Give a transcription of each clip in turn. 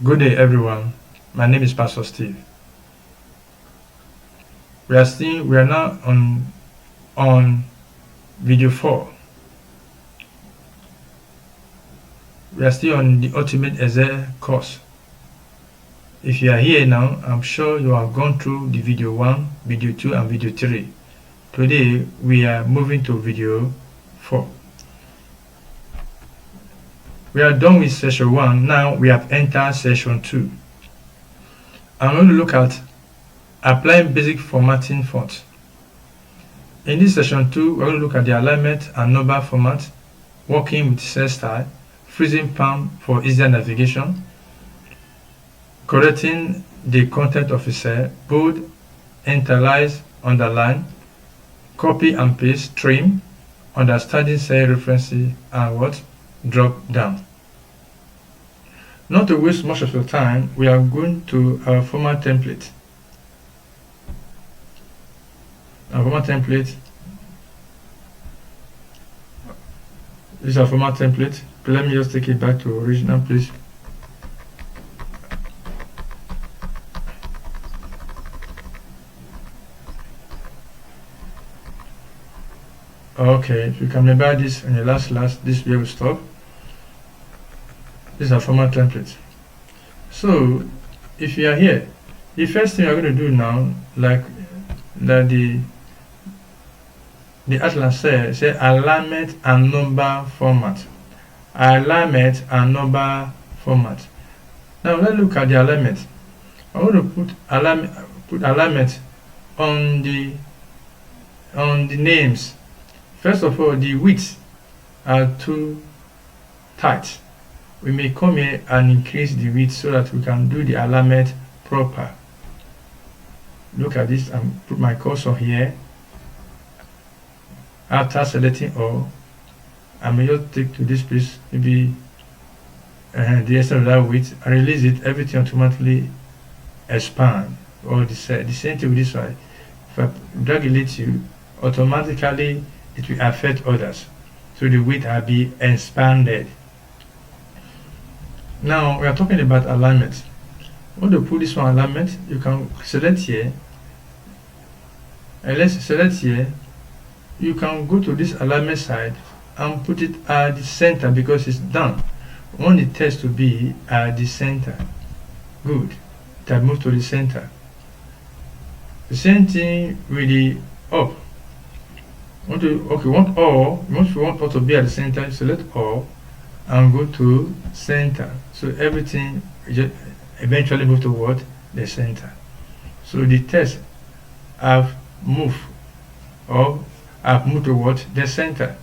Good day, everyone. My name is Pastor Steve. We are now on video 4. We are still on the Ultimate Excel course. If you are here now, I'm sure you have gone through the video 1, video 2, and video 3. Today we are moving to video 4. We are done with session 1. Now we have entered session 2. I'm going to look at applying basic formatting fonts. In this session 2, we're going to look at the alignment and number format, working with cell style, freezing palm for easier navigation, correcting the content of a cell, bold, interlice, underline, copy and paste, trim, understanding cell references, and drop down. Not to waste much of your time, we are going to our format template. Our format template. This is our format template. Let me just take it back to original, please. Okay, if you can remember this in the last class, this will stop. This is our format template. So, if you are here, the first thing we are going to do now, like that the Atlas says, alignment and number format. Alignment and number format. Now let's look at the alignment. I want to put alignment on the names. First of all, the widths are too tight. We may come here and increase the width so that we can do the alignment proper. Look at this and put my cursor here. After selecting all, I may just take to this place, maybe the extent of that width, and release it, everything automatically expand. Or the same thing with this one. If I drag a little, automatically it will affect others. So the width will be expanded. Now we are talking about alignment. When you put this one alignment, you can select here. And let's select here. You can go to this alignment side and put it at the center because it's done. We want the text to be at the center. Good. It has moved to the center. The same thing with the up. Want all to be at the center, select all and go to center. So everything just eventually move toward the center. So the text have moved toward the center.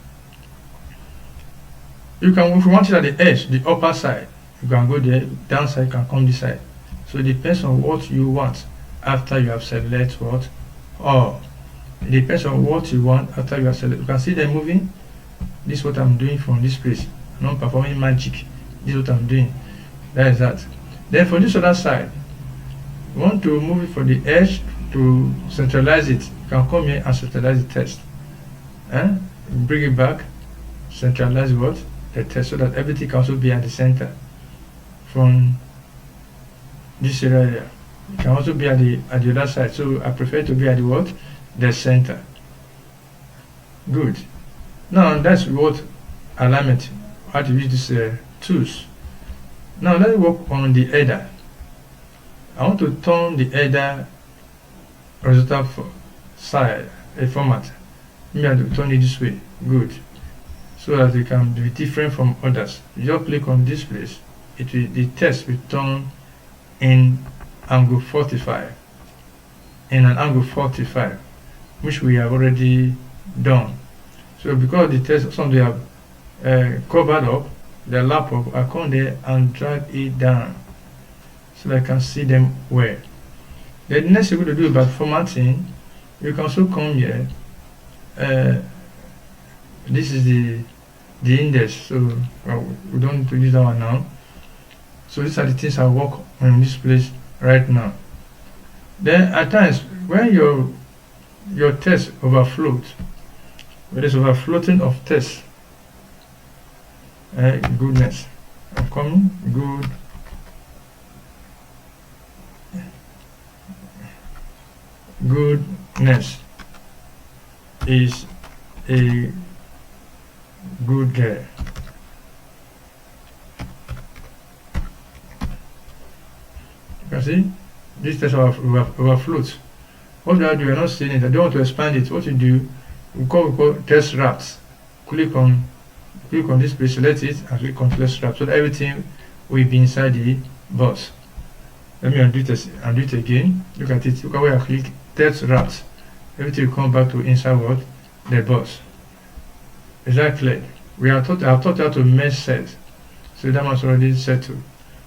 You can, if you want it at the edge, the upper side, you can go there, downside can come this side. So it depends on what you want after you have selected what all. It depends on what you want after you have selected. You can see them moving. This is what I'm doing from this place. I'm not performing magic. This is what I'm doing. That is that. Then for this other side, you want to move it from the edge to centralize it. You can come here and centralize the text. Bring it back, centralize the text, so that everything can also be at the center. From this area, it can also be at the other side. So I prefer to be at the center. Good. Now that's what alignment. How to use these tools. Now let's work on the header. I want to turn the header horizontal side format. Maybe I have to turn it this way. Good. So that it can be different from others. You just click on this place. The text will turn in angle 45. In an angle 45, which we have already done. So because the text, some they have covered up, the lap up, I come there and drag it down so that I can see them well. The next thing we're going to do about formatting, you can also come here. This is the index, so we don't need to use that one now. So these are the things I work on this place right now. Then at times when your text overflows, when there's overfloating of text, goodness, I'm coming, good goodness is a good girl. You can see this text overflows. What do I do? You're not seeing it. I don't want to expand it. What you do, we call test wrapped. Click on this place, select it, and click on test wrap, so that everything will be inside the box. Let me undo it again. Look at it. Look at where I click test wrapped. Everything will come back to inside what? The box. Is that clear? I've taught you how to merge cells. So that one's already settled.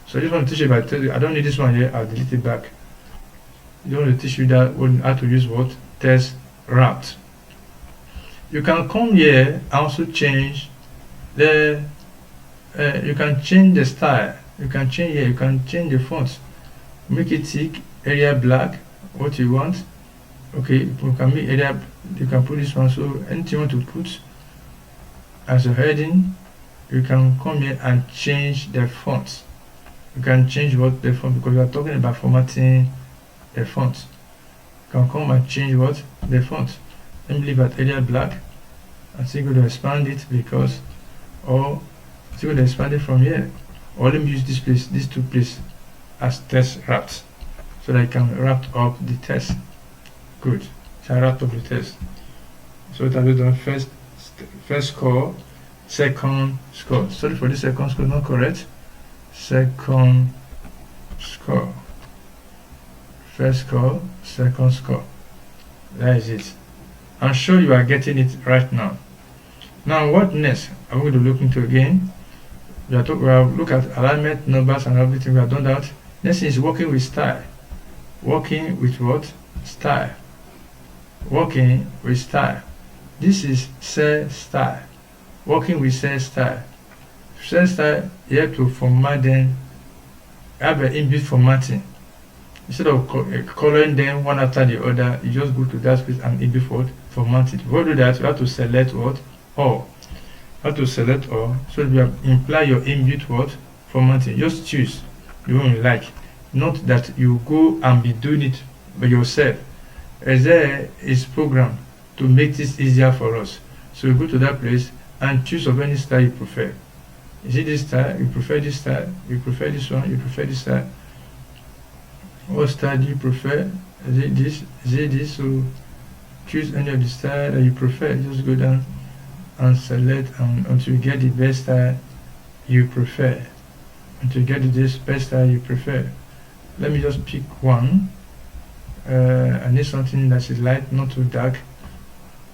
So I just want to teach you about I don't need this one here, I'll delete it back. I don't want to teach you that how to use what? Test wrapped. You can come here and also change the you can change the style. You can change here, you can change the font. Make it thick, area black, what you want. Okay, you can make area, you can put this one, so anything you want to put as a heading, you can come here and change the font. You can change what the font, because we are talking about formatting the font. You can come and change what the font. Let me leave at area black and see going to expand it, because or see going to expand it from here, or let me use this place, these two places as test wrapped, so that I can wrap up the test. Good. So I wrapped up the test. So that we've done first score, second score. Sorry for this second score, not correct. Second score, first score, second score. That is it. I'm sure you are getting it right now. Now what next? I'm going to look into again. We will look at alignment, numbers, and everything. We have done that. Next is working with style. Working with what? Style. Working with style. This is cell style. Working with cell style. Cell style, you have to format them, have an inbuilt formatting. Instead of coloring them one after the other, you just go to that space and inbuilt format it. Before you do that, you have to select what? All. You have to select all. So you imply your inbuilt what? Formatting. Just choose the one you like. Not that you go and be doing it by yourself. As there is programmed to make this easier for us. So you go to that place and choose of any style you prefer. Is it this style? You prefer this style? You prefer this one? You prefer this style? What style do you prefer? Is it this? Is it this? So choose any of the style that you prefer. Just go down and select until you get the best style you prefer. Until you get the best style you prefer. Let me just pick one. I need something that is light, not too dark,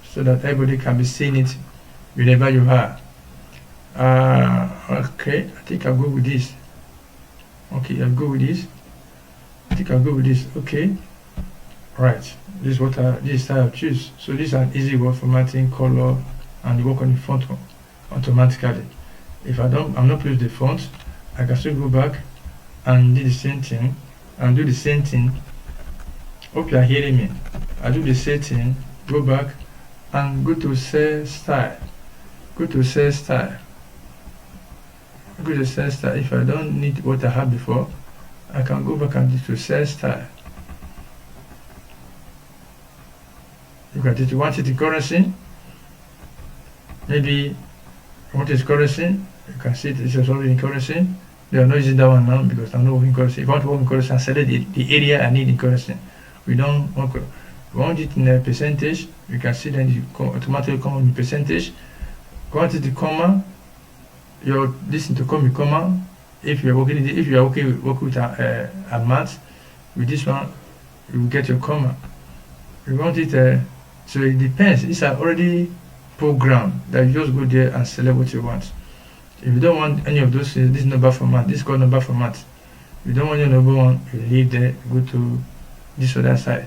so that everybody can be seeing it wherever you are. Okay, I think I'll go with this. Okay, I'll go with this. I think I'll go with this. Okay, right. This is what this style I choose. So this is an easy word formatting, color, and work on the font automatically. If I'm not pleased with the font, I can still go back and do the same thing, and do the same thing. Hope you are hearing me. I do the same thing, go back and go to cell style. Go to cell style. Go to cell style. If I don't need what I had before, I can go back and do to cell style. Look at it. You want it in currency? Maybe what is currency? You can see this is already in currency. They are not using that one now because I'm not working currency. If I want to work in currency, I select the area I need in currency. We don't work. We want it in a percentage. You can see then you automatically come in percentage. Want it to comma. Your listen to come in comma. If you are working with a math, with this one, you will get your comma. You want it so it depends. These are already programmed that you just go there and select what you want. If you don't want any of those things, this number format, this is called number format. If you don't want your number one, you leave there, go to this other side.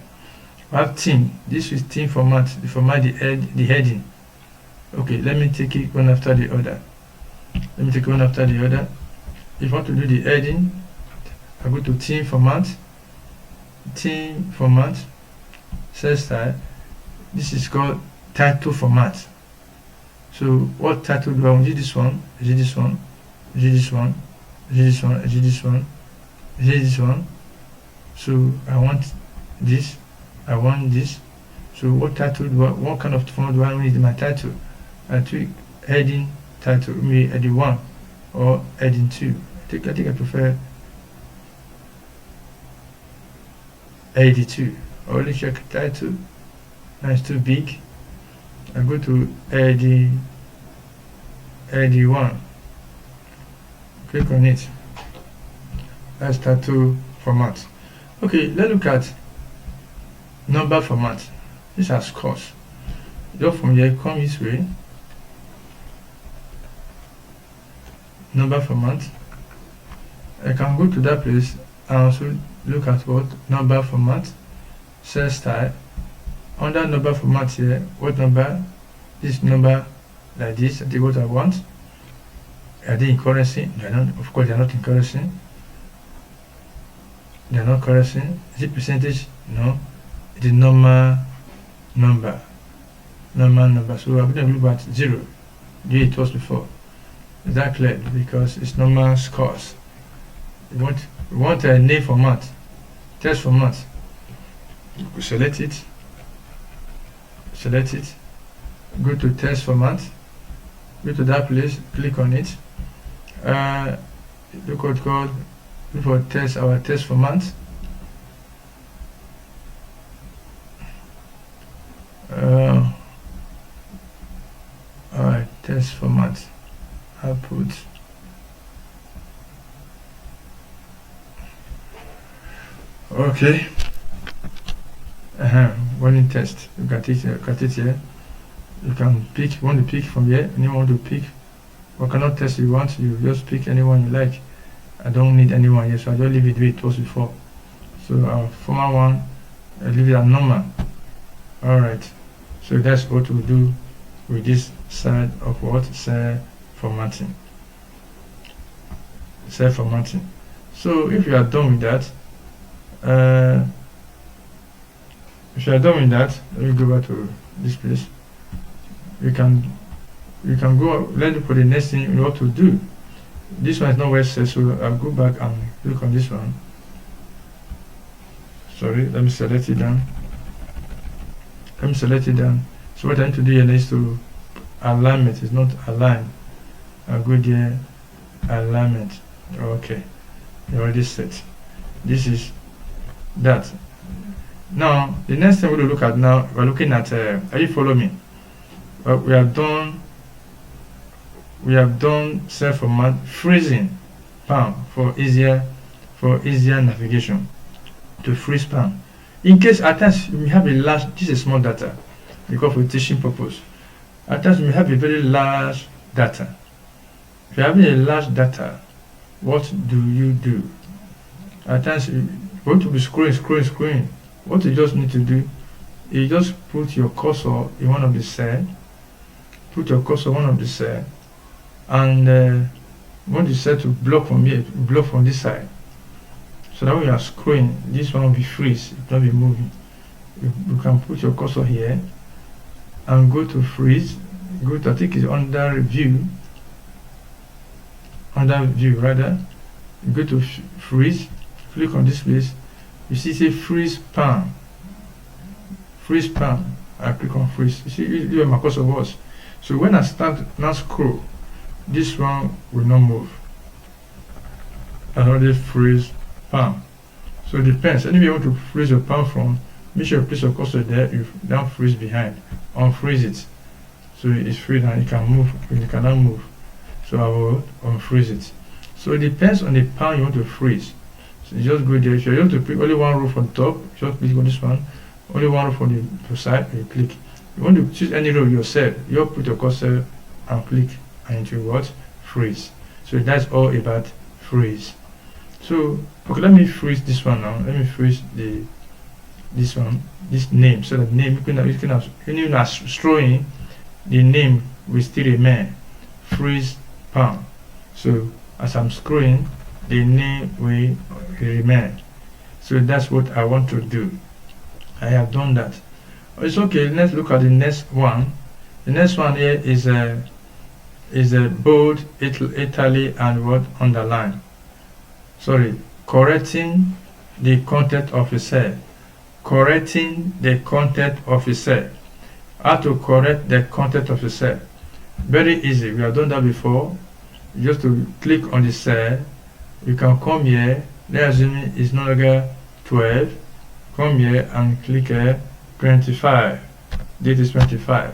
We have theme. This is theme format. You format the heading. Okay, let me take it one after the other. Let me take one after the other. If you want to do the heading, I go to theme format, cell style. This is called title format. So what title do I want? Is it this one? Is it this one? Is it this one? Is it this one? Is it this one? Is it this one? So I want this. I want this. So what title what kind of font do I need in my title? I tweak heading title, maybe heading 1 or heading 2. I think I prefer heading 2. Only check title. Now it's too big. I go to heading 1. Click on it. That's title format. Okay, let's look at number format. These are scores. Just from here, come this way. Number format. I can go to that place and also look at what number format, cell style. Under number format here, what number? This number like this. I take what I want. Are they in currency? They are not. Of course, they are not in currency. They are not currency. Is it percentage? No. It is normal number. Normal number. So I'm going to look at 0. The way it was before. Is that clear? Because it's normal scores. We want a name format, text format. Select it. Select it. Go to text format. Go to that place. Click on it. Look what called. Look for text. Our text format. Alright, text format. Output. Okay. Running test. You got it here. You can pick. You want to pick from here. Anyone want to pick? What kind of test you want? You just pick anyone you like. I don't need anyone here, so I just leave it the way it was before. So our former one, I leave it at normal. Alright. So that's what we'll do with this side of what? Cell formatting. Cell formatting. So if you are done with that, let me go back to this place. You can go. Let's look for the next thing you want to do. This one is not well set, so I'll go back and look on this one. Sorry, let me select it down. So what I need to do here is to alignment. It's not align. I'll go there. Alignment. Okay, you already set. This is that. Now the next thing we're going to look at now, we're looking at are you following me? We have done cell format freezing palm for easier navigation. To freeze palm in case at times you may have a large, this is small data because for teaching purpose. At times you may have a very large data. If you're having a large data, what do you do? At times you want to be scrolling. What you just need to do, you just put your cursor in one of the cells. Put your cursor in one of the cells, and want the cell to block from here, block from this side. So that when you are scrolling, this one will be freeze, it will not be moving. You can put your cursor here and go to freeze. Go to, I think it's under view. Rather. Go to freeze. Click on this place. You see, say freeze palm. Freeze palm. I click on freeze. You see where my cursor was. So when I start now scroll, this one will not move. I already freeze palm. So it depends. Anyway, you want to freeze your palm from, make sure you place your cursor there. You don't freeze behind. Unfreeze it. So it's free now. You can move. You cannot move. So I will unfreeze it. So it depends on the palm you want to freeze. So you just go there. If you want to pick only one row from the top, just click on this one. Only one row from the side, you click. You want to choose any row yourself, you put your cursor and click, and it will what? Freeze. So that's all about freeze. So okay, let me freeze this one now. Let me freeze this name. So the name you can even as throwing, the name will still remain. Freeze palm. So as I'm scrolling, the name will remain. So that's what I want to do. I have done that. It's okay. Let's look at the next one. The next one here is a bold, Italy, and what? Underline. Sorry, correcting the content of a cell. correcting the content of a cell. How to correct the content of a cell? Very easy. We have done that before. Just to click on the cell, you can come here. Let's assume it's no longer 12. Come here and click here 25. Date is 25.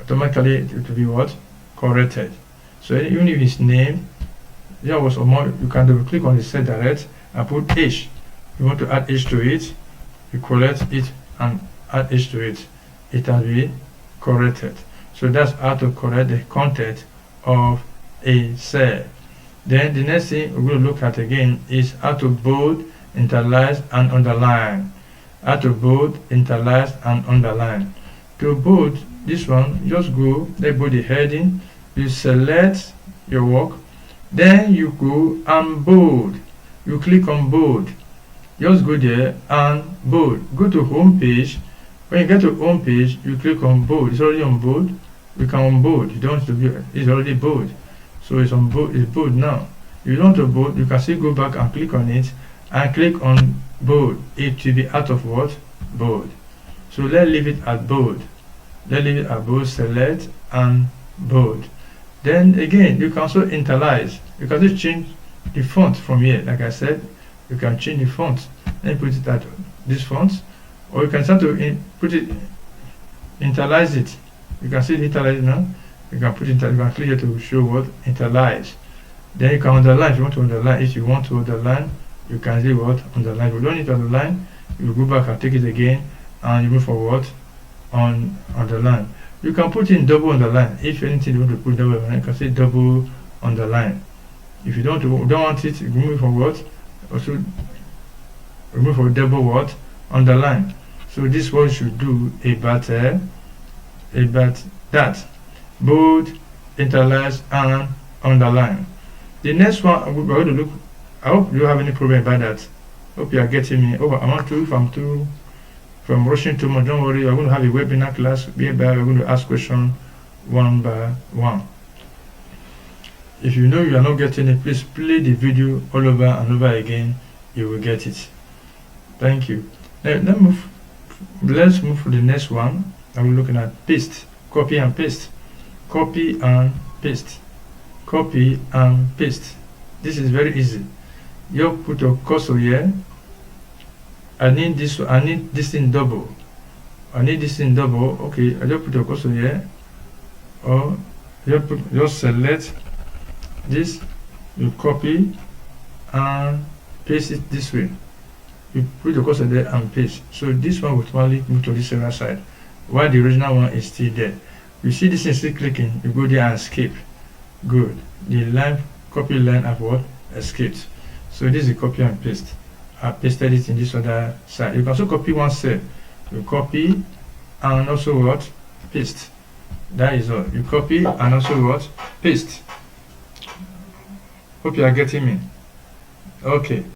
Automatically it will be what? Corrected. So even if it's name, there was more, you can double click on the cell direct and put age. You want to add age to it, you correct it and add age to it. It has been corrected. So that's how to correct the content of a cell. Then the next thing we're going to look at again is how to bold, italicize, and underline. How to bold, italicize, and underline. To bold this one, just go, let's go the heading, you select your work, then you go and bold. You click on bold. Just go there and bold. Go to home page. When you get to home page, you click on bold. It's already on bold. You can unbold. You don't want to be. It's already bold. So it's on bold. It's bold now. If you don't want to bold, you can still go back and click on it and click on bold. It will be out of what? Bold. So let's leave it at bold. Let's leave it at bold. Select and bold. Then again, you can also italicize. You can just change the font from here. Like I said, you can change the font and put it at this font, or you can start to put it, italicize it. You can see it italize now. You can put it, you can click here to show what? Italicize. Then you can underline if you want to underline. If you want to underline, you can see what? Underline. If you don't need to underline, you go back and take it again and you move forward on underline. You can put in double underline. If anything you want to put double underline, you can say double underline. If you don't want it, you move forward. Also remove for double what? Underline. So this one should do about that. Bold, italicize, and underline. The next one we're going to look. I hope you don't have any problem about that. Hope you are getting me. Oh, I want to. If I'm rushing too much, don't worry. We're going to have a webinar class whereby we're going to ask questions one by one. If you know you are not getting it, please play the video all over and over again. You will get it. Thank you. Now let's move to the next one. I'm looking at paste, copy and paste, copy and paste, copy and paste. This is very easy. You put your cursor here. I need this in double. Okay, I just put your cursor here, or just select this, you copy and paste it this way. You put the cursor there and paste. So this one will automatically move to this other side, while the original one is still there. You see this is still clicking, you go there and escape. Good. The line, copy line of what? Escaped. So this is copy and paste. I pasted it in this other side. You can also copy one cell. You copy and also what? Paste. That is all. You copy and also what? Paste. Hope you are getting me. Okay.